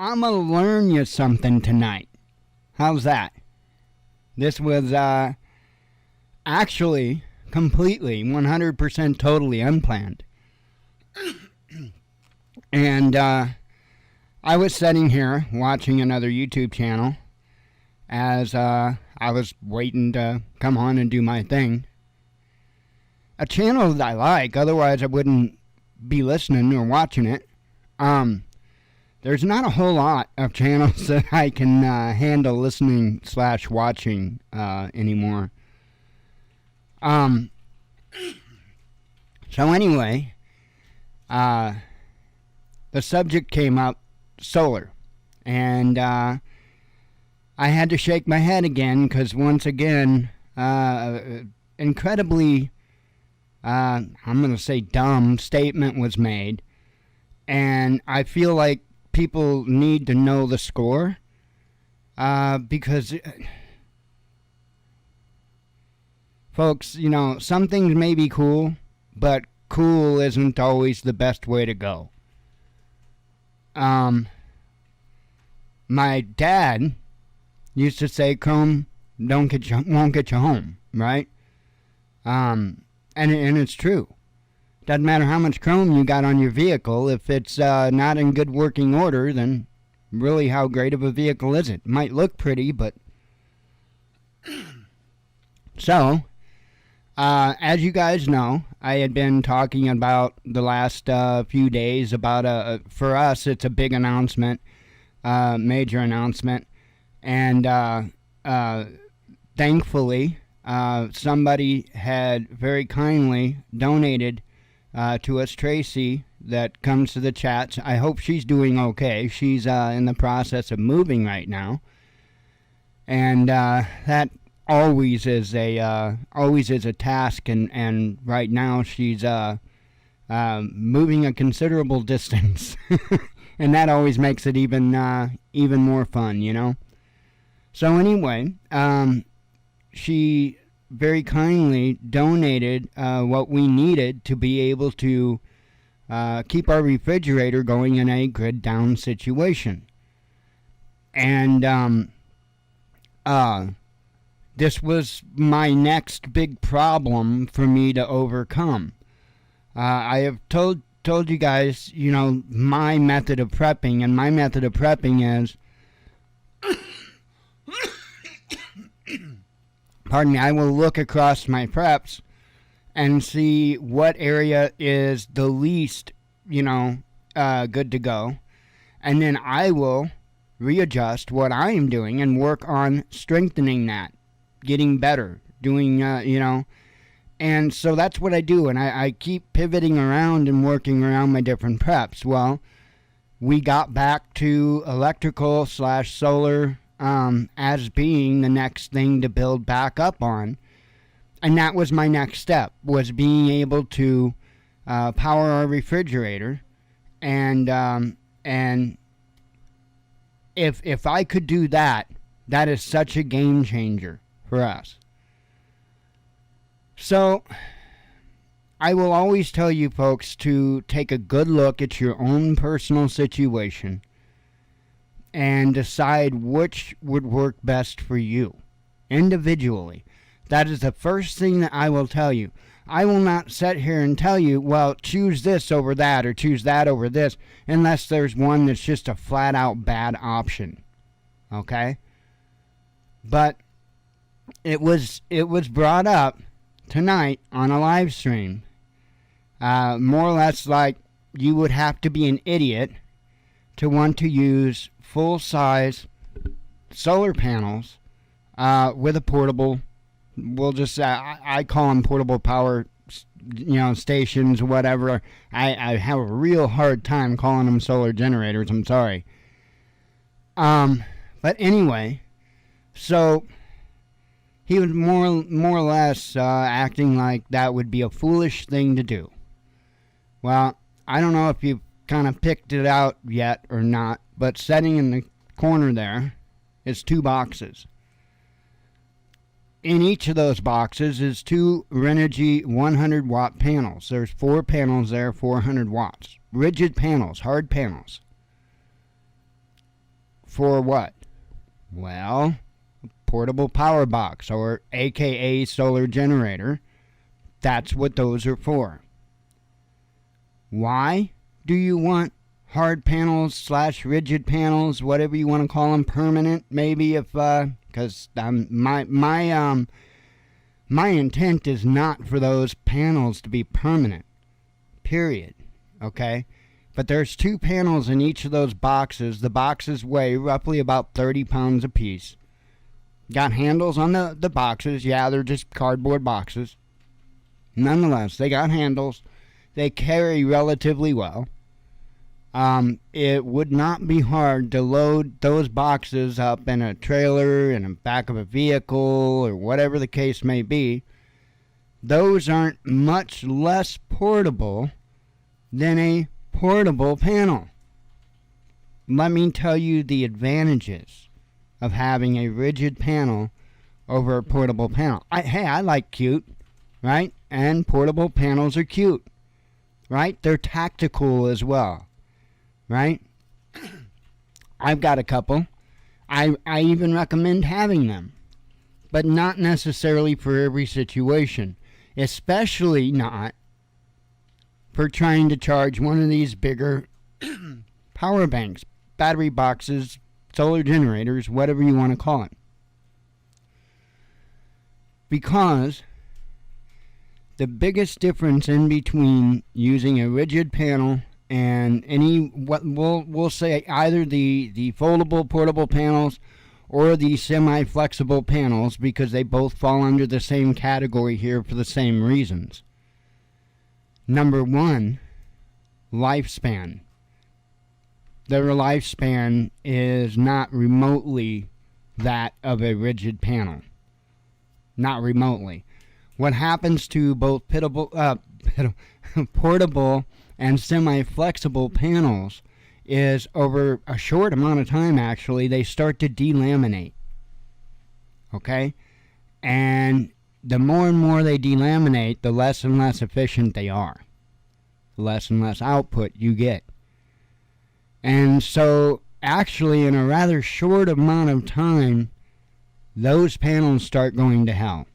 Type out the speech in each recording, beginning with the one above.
I'm going to learn you something tonight. How's that? This was actually completely 100% totally unplanned. And I was sitting here watching another YouTube channel as I was waiting to come on and do my thing. A channel that I like, otherwise I wouldn't be listening or watching it. There's not a whole lot of channels that I can handle listening / watching anymore. So anyway, the subject came up, solar. And I had to shake my head again because once again, incredibly, I'm going to say dumb statement was made. And I feel like people need to know the score because, folks, you know, some things may be cool, but cool isn't always the best way to go. My dad used to say, "Chrome won't get you home," right? And it's true. Doesn't matter how much chrome you got on your vehicle. If it's not in good working order, then really how great of a vehicle is it? Might look pretty, but... So, as you guys know, I had been talking about the last few days about, for us, it's a big announcement, major announcement. And thankfully, somebody had very kindly donated to us, Tracy, that comes to the chats. I hope she's doing okay. She's in the process of moving right now, and that always is a task. And right now she's moving a considerable distance, and that always makes it even more fun, you know. So anyway, she very kindly donated what we needed to be able to keep our refrigerator going in a grid down situation. And this was my next big problem for me to overcome. I have told you guys, you know, my method of prepping, and my method of prepping is pardon me, I will look across my preps and see what area is the least, you know, good to go. And then I will readjust what I am doing and work on strengthening that, getting better, doing, you know. And so that's what I do. And I keep pivoting around and working around my different preps. Well, we got back to electrical / solar as being the next thing to build back up on. And that was my next step, was being able to power our refrigerator. And if I could do that, that is such a game changer for us. So I will always tell you folks to take a good look at your own personal situation and decide which would work best for you individually. That is the first thing that I will tell you. I will not sit here and tell you, well, choose this over that or choose that over this, unless there's one that's just a flat out bad option. Okay? But it was brought up tonight on a live stream. More or less like you would have to be an idiot to want to use full-size solar panels with a portable, we'll just I call them portable power, you know, stations or whatever. I have a real hard time calling them solar generators. I'm sorry. But anyway, so he was more or less acting like that would be a foolish thing to do. Well, I don't know if you've kind of picked it out yet or not, but sitting in the corner there is 2 boxes. In each of those boxes is 2 Renogy 100 watt panels. There's 4 panels there, 400 watts. Rigid panels, hard panels. for what? Well, portable power box, or AKA solar generator. That's what those are for. Why do you want hard panels / rigid panels, whatever you want to call them, permanent? Maybe if because my intent is not for those panels to be permanent. Period. Okay. But there's 2 panels in each of those boxes. The boxes weigh roughly about 30 pounds apiece. Got handles on the boxes. Yeah, they're just cardboard boxes. Nonetheless, they got handles. They carry relatively well. It would not be hard to load those boxes up in a trailer, in the back of a vehicle, or whatever the case may be. Those aren't much less portable than a portable panel. Let me tell you the advantages of having a rigid panel over a portable panel. I like cute, right? And portable panels are cute, right? They're tactical as well, right? I've got a couple. I even recommend having them, but not necessarily for every situation, especially not for trying to charge one of these bigger power banks, battery boxes, solar generators, whatever you want to call it. Because the biggest difference in between using a rigid panel and what we'll say either the foldable portable panels or the semi-flexible panels, because they both fall under the same category here for the same reasons. Number 1, lifespan. Their lifespan is not remotely that of a rigid panel. Not remotely. What happens to both portable and semi-flexible panels is over a short amount of time, actually, they start to delaminate. Okay? And the more and more they delaminate, the less and less efficient they are. The less and less output you get. And so, actually, in a rather short amount of time, those panels start going to hell.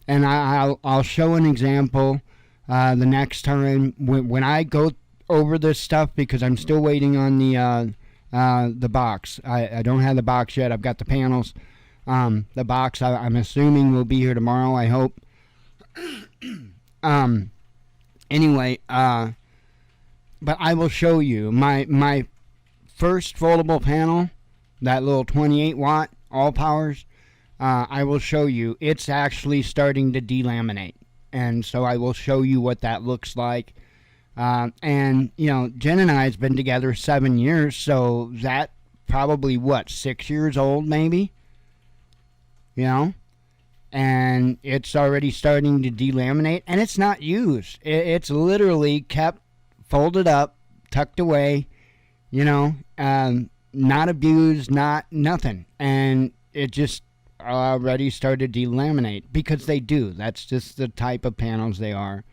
And I'll show an example the next time when I go over this stuff, because I'm still waiting on the box. I don't have the box yet. I've got the panels. The box, I'm assuming, will be here tomorrow, I hope. Anyway, but I will show you my first foldable panel, that little 28 watt all powers. I will show you it's actually starting to delaminate, and so I will show you what that looks like. And you know, Jen and I has been together 7 years, so that probably 6 years old maybe, you know, and it's already starting to delaminate, and it's not used. It's literally kept folded up, tucked away, you know, not abused, nothing, and it just already started to delaminate, because they do. That's just the type of panels they are.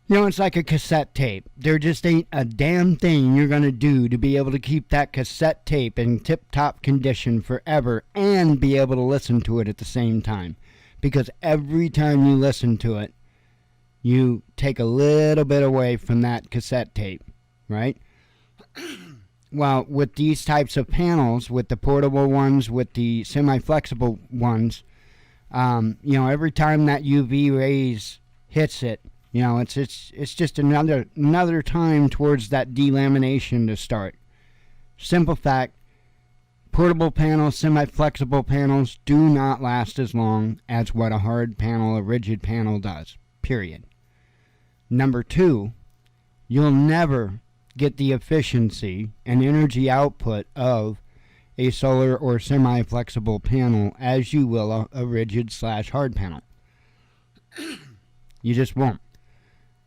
You know, it's like a cassette tape. There just ain't a damn thing you're going to do to be able to keep that cassette tape in tip-top condition forever and be able to listen to it at the same time. Because every time you listen to it, you take a little bit away from that cassette tape, right? Well, with these types of panels, with the portable ones, with the semi-flexible ones, you know, every time that UV rays hits it, you know, it's just another time towards that delamination to start. Simple fact, portable panels, semi-flexible panels do not last as long as what a hard panel, a rigid panel does, period. Number 2, you'll never get the efficiency and energy output of a solar or semi-flexible panel as you will a rigid / hard panel. You just won't.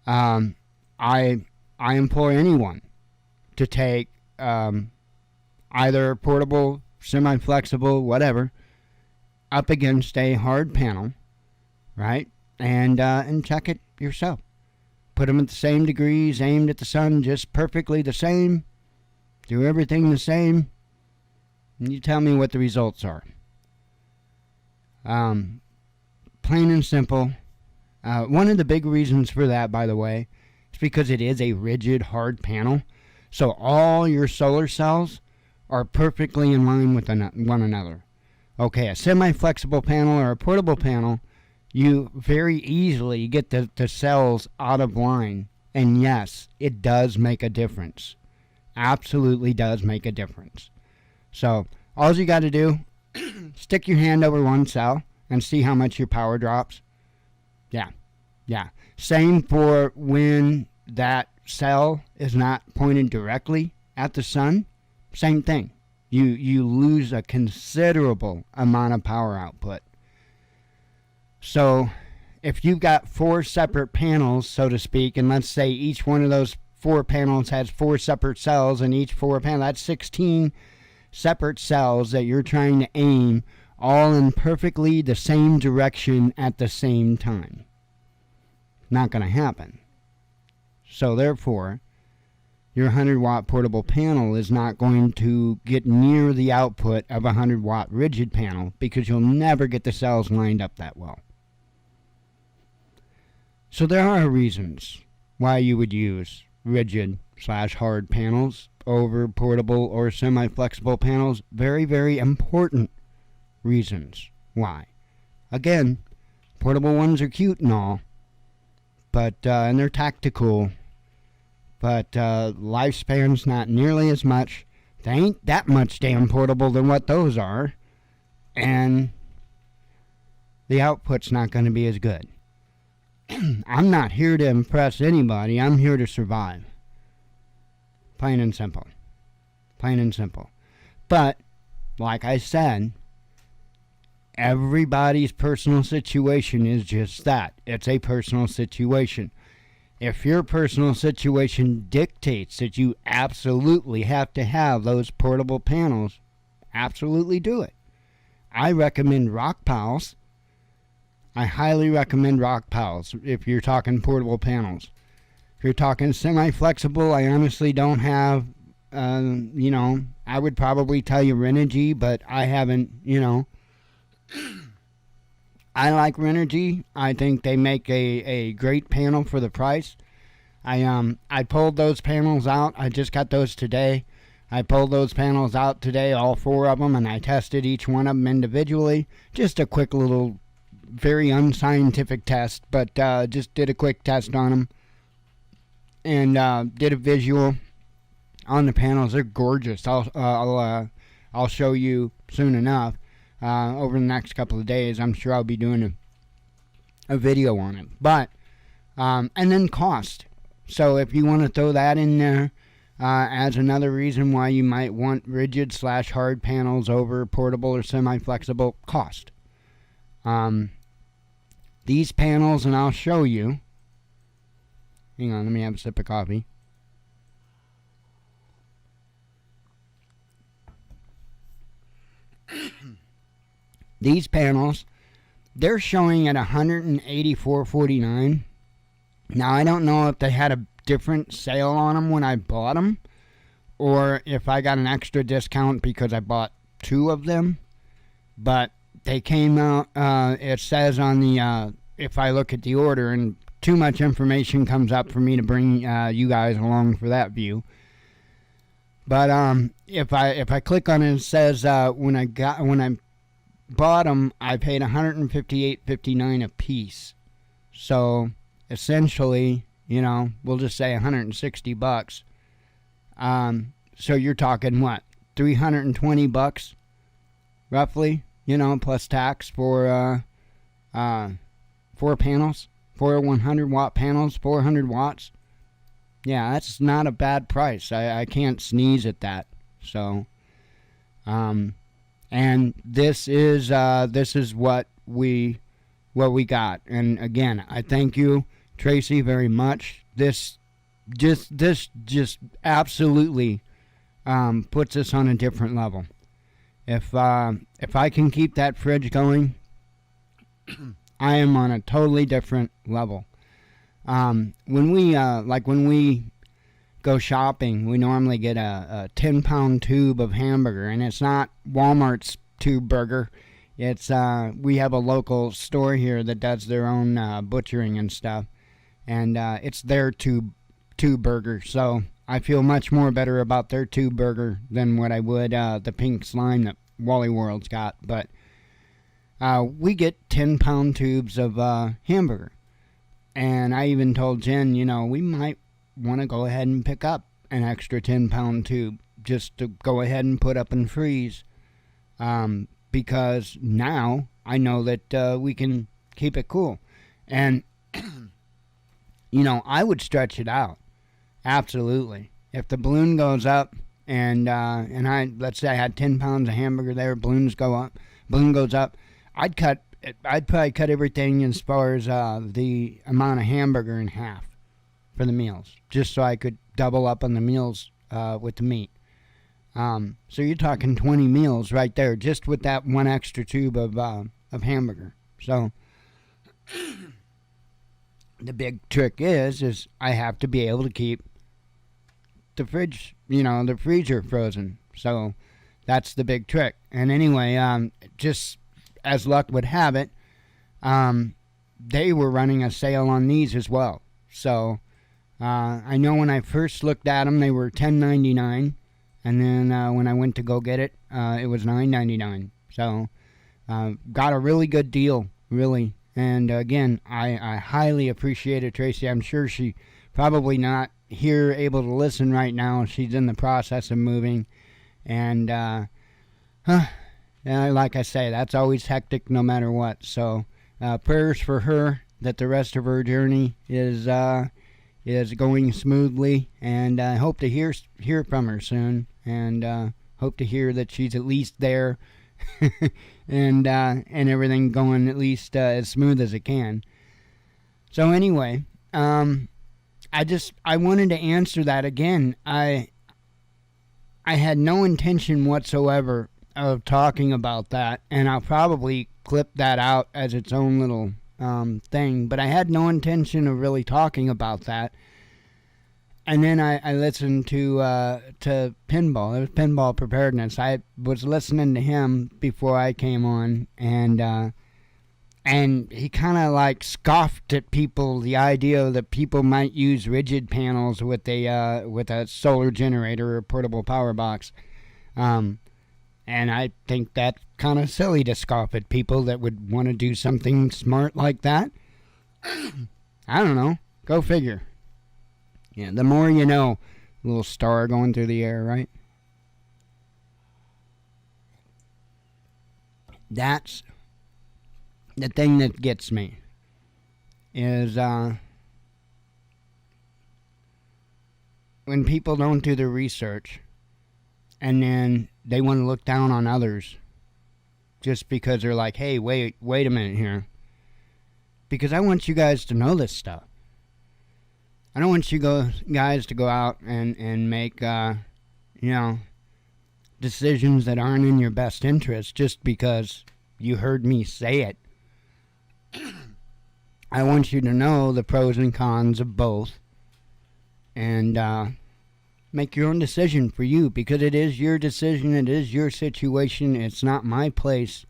I implore anyone to take either portable, semi-flexible, whatever, up against a hard panel, right? And check it yourself. Put them at the same degrees, aimed at the sun, just perfectly the same. Do everything the same. You tell me what the results are. Plain and simple. One of the big reasons for that, by the way, is because it is a rigid, hard panel. So all your solar cells are perfectly in line with one another. Okay, a semi-flexible panel or a portable panel, you very easily get the cells out of line. And yes, it does make a difference. Absolutely does make a difference. So all you got to do, stick your hand over one cell and see how much your power drops. Yeah. Same for when that cell is not pointed directly at the sun. Same thing. You lose a considerable amount of power output. So if you've got 4 separate panels, so to speak, and let's say each one of those 4 panels has 4 separate cells, and each 4 panel, that's 16 separate cells that you're trying to aim all in perfectly the same direction at the same time. Not going to happen. So therefore, your 100-watt portable panel is not going to get near the output of a 100-watt rigid panel because you'll never get the cells lined up that well. So there are reasons why you would use rigid/hard panels over portable or semi-flexible panels. Very, very important reasons why. Again, portable ones are cute and all, but and they're tactical, but lifespan's not nearly as much. They ain't that much damn portable than what those are, and the output's not going to be as good. I'm not here to impress anybody. I'm here to survive. Plain and simple. Plain and simple. But, like I said, everybody's personal situation is just that. It's a personal situation. If your personal situation dictates that you absolutely have to have those portable panels, absolutely do it. I recommend Rock Pals. I highly recommend Rock Pals if you're talking portable panels. If you're talking semi-flexible, I honestly don't have, I would probably tell you Renogy, but I haven't, I like Renogy. I think they make a great panel for the price. I pulled those panels out. I just got those today. I pulled those panels out today, all 4 of them, and I tested each one of them individually. Just a quick little, very unscientific test, but just did a quick test on them and did a visual on the panels. They're gorgeous. I'll show you soon enough. Over the next couple of days, I'm sure I'll be doing a video on it. But and then cost. So if you want to throw that in there as another reason why you might want rigid/hard panels over portable or semi-flexible, cost. These panels, and I'll show you. Hang on, let me have a sip of coffee. These panels, they're showing at $184.49. Now, I don't know if they had a different sale on them when I bought them, or if I got an extra discount because I bought 2 of them. But they came out, it says on the, if I look at the order, and too much information comes up for me to bring you guys along for that view. But if I click on it, it says when I bought them, I paid $158.59 a piece. So essentially, we'll just say $160. So you're talking what, $320 roughly, plus tax for 4 panels, 4 100-watt panels, 400 watts. Yeah, that's not a bad price. I can't sneeze at that. So, and this is what we got. And again, I thank you, Tracy, very much. This just absolutely puts us on a different level. If I can keep that fridge going, I am on a totally different level. When we go shopping, we normally get a 10-pound tube of hamburger, and it's not Walmart's tube burger. It's we have a local store here that does their own butchering and stuff, and it's their tube burger. So I feel much more better about their tube burger than what I would the pink slime that Wally World's got. But we get 10-pound tubes of hamburger, and I even told Jen, we might want to go ahead and pick up an extra 10-pound tube just to go ahead and put up and freeze. Because now I know that we can keep it cool. And, I would stretch it out. Absolutely. If the balloon goes up and let's say I had 10 pounds of hamburger there, balloon goes up, I'd probably cut everything as far as the amount of hamburger in half for the meals, just so I could double up on the meals with the meat. So you're talking 20 meals right there, just with that one extra tube of hamburger. So the big trick is I have to be able to keep the fridge, the freezer frozen. So that's the big trick. And anyway, just as luck would have it, they were running a sale on these as well. So I know when I first looked at them, they were $10.99. And then when I went to go get it, it was $9.99. So got a really good deal, really. And again, I highly appreciate it, Tracy. I'm sure she probably not here able to listen right now. She's in the process of moving. And like I say, that's always hectic no matter what. So prayers for her that the rest of her journey is going smoothly. And I hope to hear from her soon. And hope to hear that she's at least there and everything going at least as smooth as it can. So anyway, I wanted to answer that again. I had no intention whatsoever of talking about that, and I'll probably clip that out as its own little thing, but I had no intention of really talking about that. And then I listened to Pinball. It was Pinball Preparedness. I was listening to him before I came on, and he kind of like scoffed at people, the idea that people might use rigid panels with a solar generator or portable power box. And I think that's kind of silly to scoff at people that would want to do something smart like that. I don't know. Go figure. Yeah, the more you know. Little star going through the air, right? That's the thing that gets me. Is when people don't do their research and then they want to look down on others just because they're like, hey, wait a minute here. Because I want you guys to know this stuff. I don't want you guys to go out and make, decisions that aren't in your best interest just because you heard me say it. I want you to know the pros and cons of both and make your own decision for you, because it is your decision, it is your situation, it's not my place.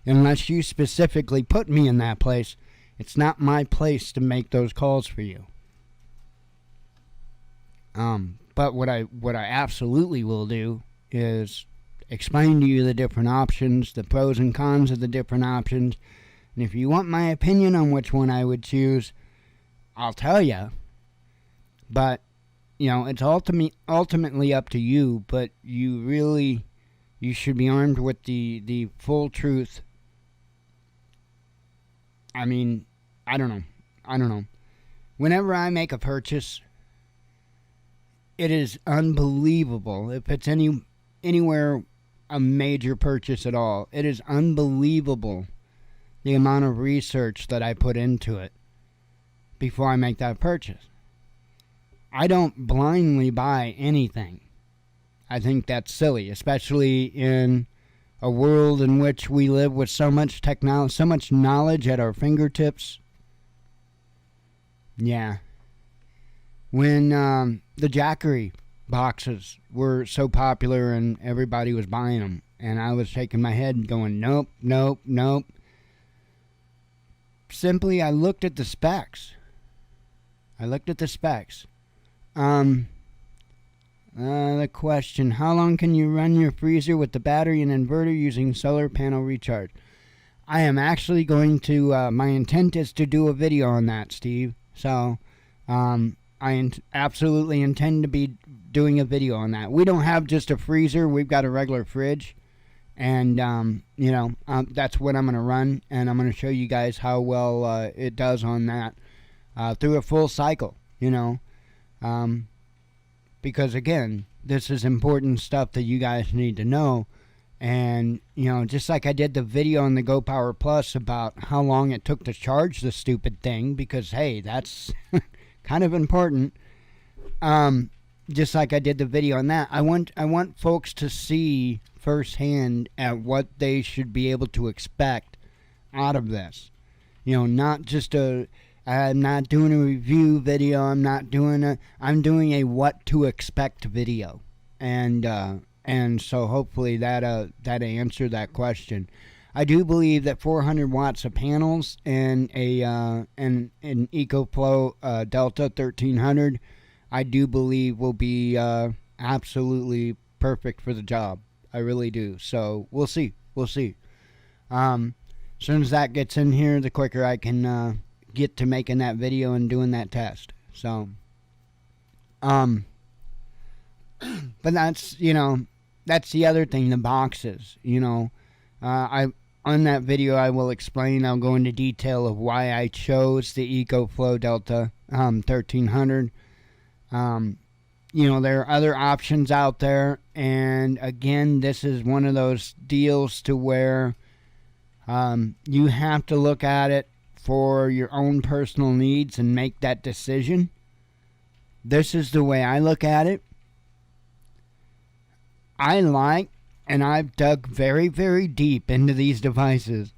Unless you specifically put me in that place, it's not my place to make those calls for you. But what I absolutely will do is explain to you the different options, the pros and cons of the different options. And if you want my opinion on which one I would choose, I'll tell you. But, it's ultimately up to you. But you should be armed with the full truth. I mean, I don't know. Whenever I make a purchase, it is unbelievable. If it's anywhere a major purchase at all, it is unbelievable the amount of research that I put into it before I make that purchase. I don't blindly buy anything. I think that's silly, especially in a world in which we live with so much technology, so much knowledge at our fingertips. Yeah. when the Jackery boxes were so popular and everybody was buying them. And I was shaking my head and going, nope, nope, nope. Simply, I looked at the specs. The question, how long can you run your freezer with the battery and inverter using solar panel recharge? I am actually going to, my intent is to do a video on that, Steve. So, absolutely intend to be doing a video on that. We don't have just a freezer, we've got a regular fridge. And, that's what I'm going to run. And I'm going to show you guys how well it does on that through a full cycle, because, again, this is important stuff that you guys need to know. And, just like I did the video on the Go Power Plus about how long it took to charge the stupid thing, because, hey, that's kind of important. Just like I did the video on that, I want folks to see firsthand at what they should be able to expect out of this. Not just I'm not doing a review video. I'm doing a what to expect video, and so hopefully that answered that question. I do believe that 400 watts of panels and an EcoFlow Delta 1300, I do believe will be absolutely perfect for the job. I really do. So we'll see. As soon as that gets in here, the quicker I can get to making that video and doing that test. So, but that's the other thing, the boxes. On that video I will explain. I'll go into detail of why I chose the EcoFlow Delta 1300. There are other options out there, and again, this is one of those deals to where you have to look at it for your own personal needs and make that decision. This is the way I look at it. And I've dug very, very deep into these devices.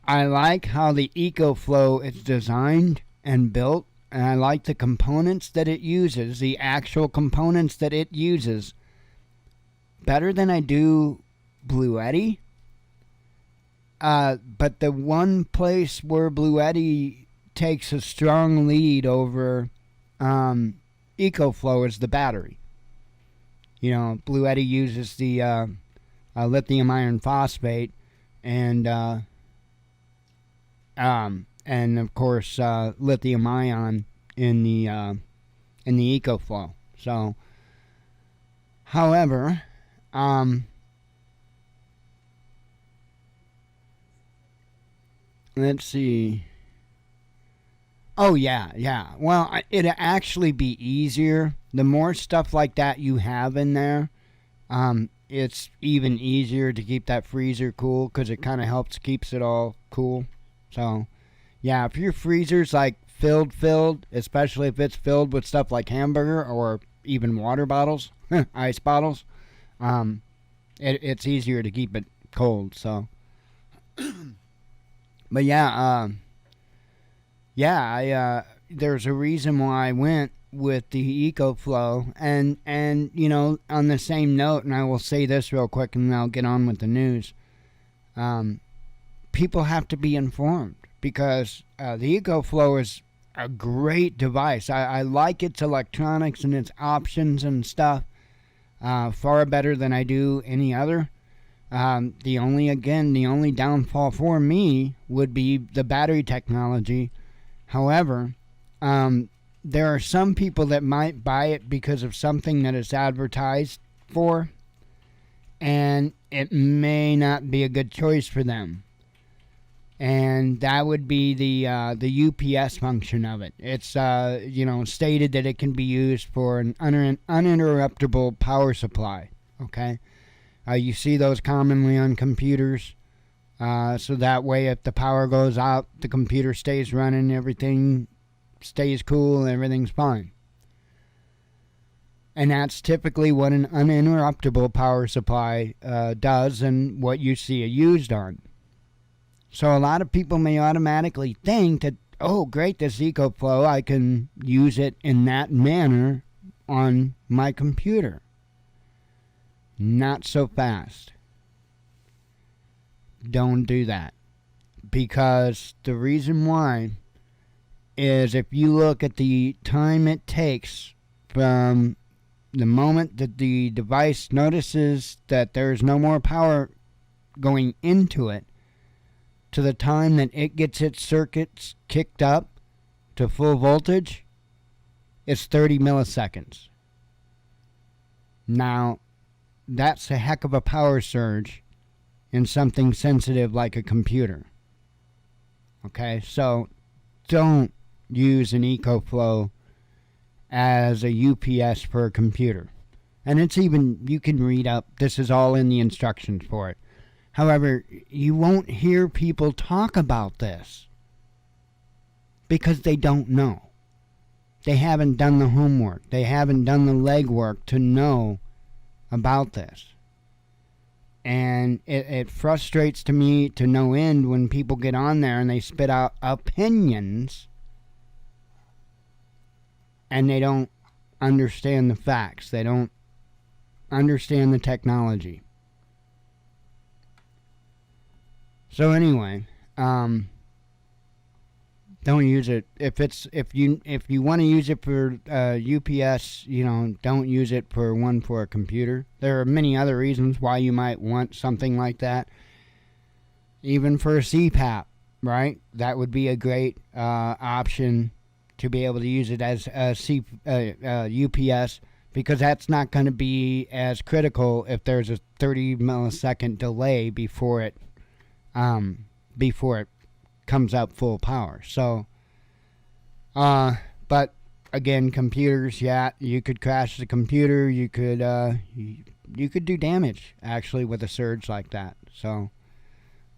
I like how the EcoFlow is designed and built, and I like the components that it uses, the actual components that it uses, better than I do Bluetti. But the one place where Bluetti takes a strong lead over EcoFlow is the battery. Bluetti uses the lithium iron phosphate, and of course lithium ion in the EcoFlow. So, however, let's see. Oh, yeah. Well, it'd actually be easier. The more stuff like that you have in there, it's even easier to keep that freezer cool, because it kind of keeps it all cool. So, yeah, if your freezer's like filled, especially if it's filled with stuff like hamburger or even water bottles, ice bottles, it's easier to keep it cold. So, but there's a reason why I went with the EcoFlow, and on the same note, and I will say this real quick, and then I'll get on with the news. People have to be informed, because the EcoFlow is a great device. I like its electronics and its options and stuff far better than I do any other. The only downfall for me would be the battery technology. However, there are some people that might buy it because of something that it's advertised for, and it may not be a good choice for them. And that would be the UPS function of it. It's stated that it can be used for an uninterruptible power supply. Okay, you see those commonly on computers. So that way, if the power goes out, the computer stays running, everything stays cool, everything's fine. And that's typically what an uninterruptible power supply does, and what you see it used on. So a lot of people may automatically think that, oh, great, this EcoFlow, I can use it in that manner on my computer. Not so fast. Don't do that. Because the reason why is if you look at the time it takes from the moment that the device notices that there's no more power going into it to the time that it gets its circuits kicked up to full voltage, it's 30 milliseconds. Now, that's a heck of a power surge in something sensitive like a computer. Okay, so don't use an EcoFlow as a UPS for a computer. And it's even, you can read up, this is all in the instructions for it. However, you won't hear people talk about this because they don't know. They haven't done the homework. They haven't done the legwork to know about this. And it frustrates to me to no end when people get on there and they spit out opinions and they don't understand the facts. They don't understand the technology. So anyway, don't use it. If you want to use it for UPS, don't use it for a computer. There are many other reasons why you might want something like that. Even for a CPAP, right? That would be a great option to be able to use it as a UPS, because that's not going to be as critical if there's a 30 millisecond delay before it comes up full power. So, but again, computers, yeah, you could crash the computer. You could do damage actually with a surge like that. So,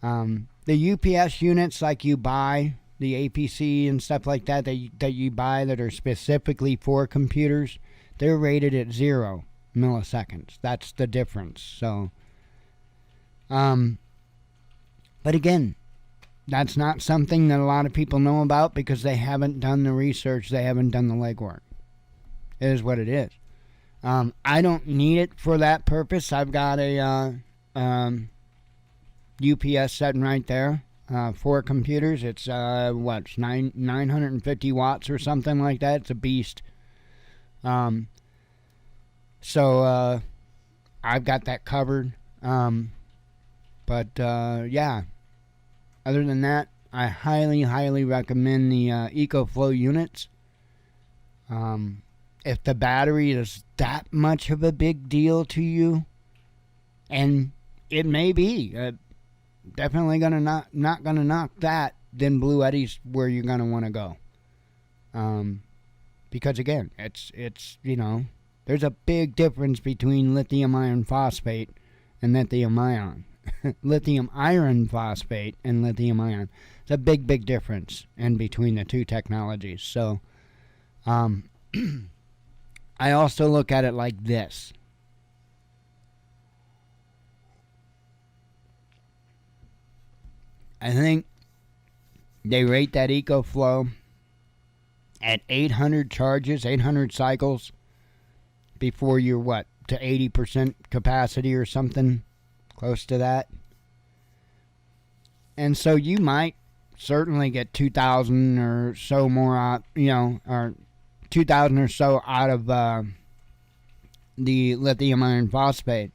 the UPS units like you buy, the APC and stuff like that you buy that are specifically for computers, they're rated at 0 milliseconds. That's the difference. So, but again, that's not something that a lot of people know about because they haven't done the research. They haven't done the legwork. It is what it is. I don't need it for that purpose. I've got a UPS sitting right there for computers. It's 950 watts or something like that. It's a beast. So I've got that covered. But yeah. Other than that, I highly recommend the EcoFlow units. If the battery is that much of a big deal to you, and it may be, definitely not gonna knock that, then Blue Eddy's where you're gonna want to go. Because again, it's there's a big difference between lithium iron phosphate and lithium ion. Lithium iron phosphate and lithium ion. It's a big difference in between the two technologies. So, I also look at it like this. I think they rate that EcoFlow at 800 charges, 800 cycles before you're to 80% capacity or something close to that. And so you might certainly get 2,000 or so more out, or 2,000 or so out of the lithium iron phosphate.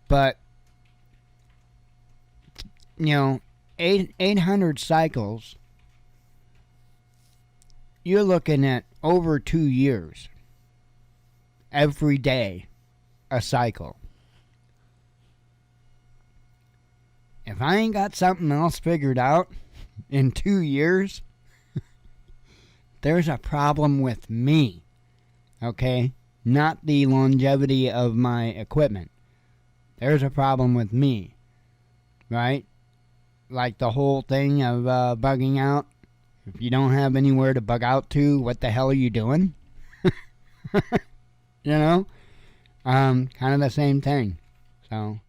But 800 cycles, you're looking at over 2 years. Every day, a cycle. If I ain't got something else figured out in 2 years, there's a problem with me. Okay? Not the longevity of my equipment. There's a problem with me. Right? Like the whole thing of bugging out. If you don't have anywhere to bug out to, what the hell are you doing? Kind of the same thing. So,